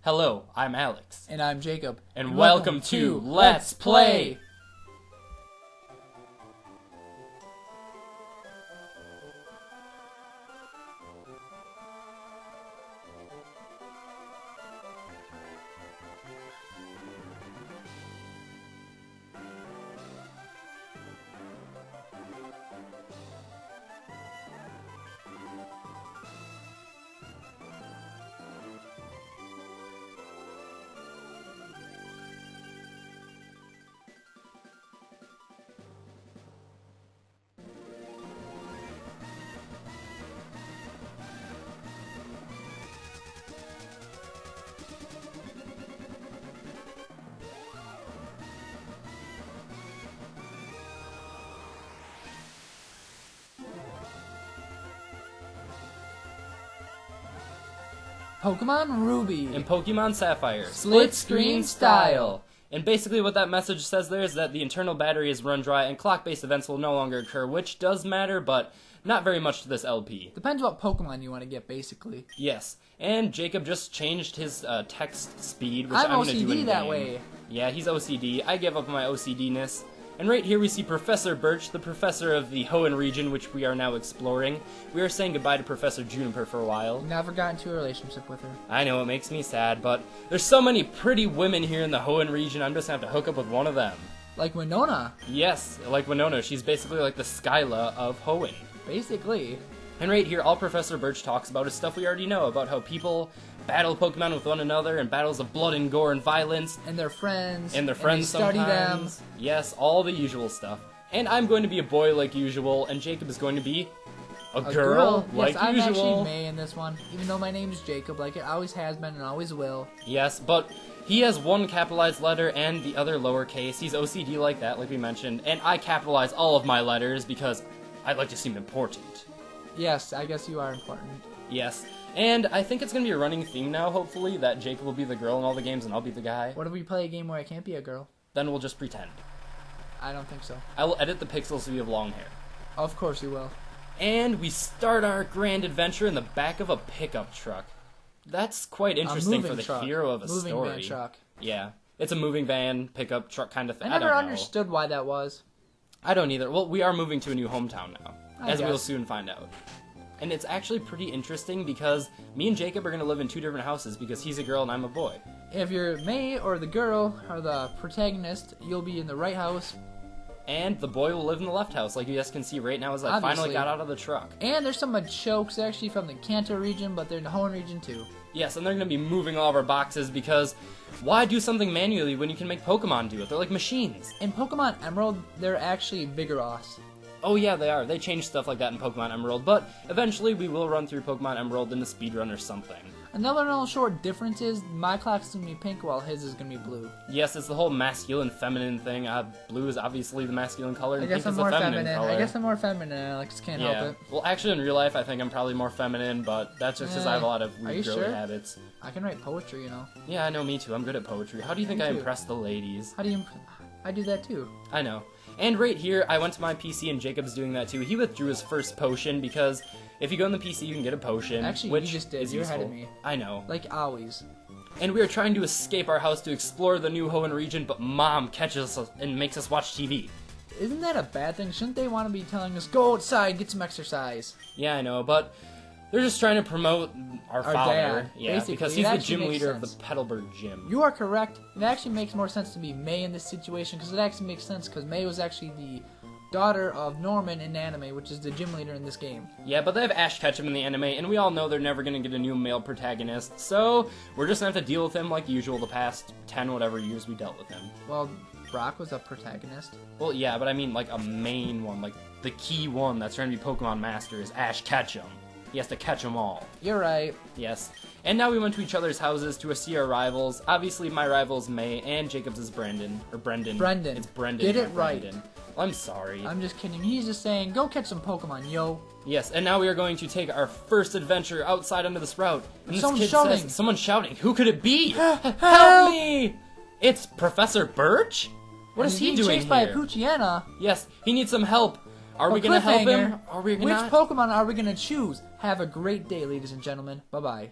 Hello, I'm Alex. And I'm Jacob. And welcome to Let's Play! Pokemon Ruby. In Pokemon Sapphire. Split screen style. And basically what that message says there is that the internal battery is run dry and clock-based events will no longer occur, which does matter, but not very much to this LP. Depends what Pokemon you want to get, basically. Yes. And Jacob just changed his text speed, which I'm I'm going to do in OCD that game. way. Yeah, he's OCD. I give up on my OCD-ness. And right here we see Professor Birch, the professor of the Hoenn region, which we are now exploring. We are saying goodbye to Professor Juniper for a while. Never got into a relationship with her. I know, it makes me sad, but there's so many pretty women here in the Hoenn region, I'm just gonna have to hook up with one of them. Like Winona. Yes, like Winona. She's basically like the Skyla of Hoenn. Basically. And right here, all Professor Birch talks about is stuff we already know, about how people battle Pokemon with one another in battles of blood and gore and violence. And their friends. And their friends they study sometimes. them. Yes, all the usual stuff. And I'm going to be a boy like usual, and Jacob is going to be a girl like yes, I'm usual. actually May in this one, even though my name's Jacob, like it always has been and always will. Yes, but he has one capitalized letter and the other lowercase. He's OCD like that, like we mentioned. And I capitalize all of my letters because I like to seem important. Yes, I guess you are important. Yes. And I think it's going to be a running theme now, hopefully, that Jacob will be the girl in all the games and I'll be the guy. What if we play a game where I can't be a girl? Then we'll just pretend. I don't think so. I will edit the pixels so you have long hair. Of course you will. And we start our grand adventure in the back of a pickup truck. That's quite interesting for the truck. hero of a moving story. Van truck. Yeah. It's a moving van, pickup truck kind of thing. I never don't know. understood why that was. I don't either. Well, we are moving to a new hometown now, as guess. we'll soon find out. And it's actually pretty interesting because me and Jacob are going to live in two different houses because he's a girl and I'm a boy. If you're May or the girl or the protagonist, you'll be in the right house. And the boy will live in the left house, like you guys can see right now as I Obviously. finally got out of the truck. And there's some Machokes actually from the Kanto region, but they're in the Hoenn region too. Yes, and they're going to be moving all of our boxes because why do something manually when you can make Pokemon do it? They're like machines. In Pokemon Emerald, they're actually Vigoroths. Oh yeah, they are. They changed stuff like that in Pokemon Emerald, but eventually we will run through Pokemon Emerald in a speedrun or something. Another little short difference is my clock's going to be pink while his is going to be blue. Yes, it's the whole masculine-feminine thing. Blue is obviously the masculine color, and I guess pink I'm is more the feminine color. I guess I'm more feminine, Alex. Can't help it. Well, actually, in real life, I think I'm probably more feminine, but that's just because I have a lot of weird girly sure? habits. I can write poetry, you know. Yeah, I know, me too. I'm good at poetry. How do you think Me I too. impress the ladies? How do you... I do that too. I know. And right here, I went to my PC, and Jacob's doing that too. He withdrew his first potion, because if you go in the PC, you can get a potion, Actually, which you just did. is You're useful. ahead of me. I know. Like always. And we are trying to escape our house to explore the new Hoenn region, but Mom catches us and makes us watch TV. Isn't that a bad thing? Shouldn't they want to be telling us, go outside, get some exercise? Yeah, I know, but they're just trying to promote our father. dad, Yeah, basically. because It he's the actually gym makes leader of sense. the Petalburg gym. You are correct. It actually makes more sense to be May in this situation, because it actually makes sense, because May was actually the daughter of Norman in anime, which is the gym leader in this game. Yeah, but they have Ash Ketchum in the anime, and we all know they're never going to get a new male protagonist, so we're just going to have to deal with him like usual the past 10 whatever years we dealt with him. Well, Brock was a protagonist. Well, yeah, but I mean like a main one, like the key one that's trying to be Pokemon Master is Ash Ketchum. He has to catch them all. You're right. Yes. And now we went to each other's houses to see our rivals. Obviously, my rival is May, and Jacob's is Brendan. Or Brendan. Brendan. It's Brendan. Get it not right. Brendan. I'm sorry. I'm just kidding. He's just saying, go catch some Pokemon, yo. Yes, and now we are going to take our first adventure outside under the sprout. And this Someone's kid shouting. says, someone's shouting. Who could it be? Help me! It's Professor Birch? What is he doing chased by a here? Poochyena. Yes, he needs some help. Are A we going to help him? cliffhanger. Are we Which not? Pokemon are we going to choose? Have a great day, ladies and gentlemen. Bye-bye.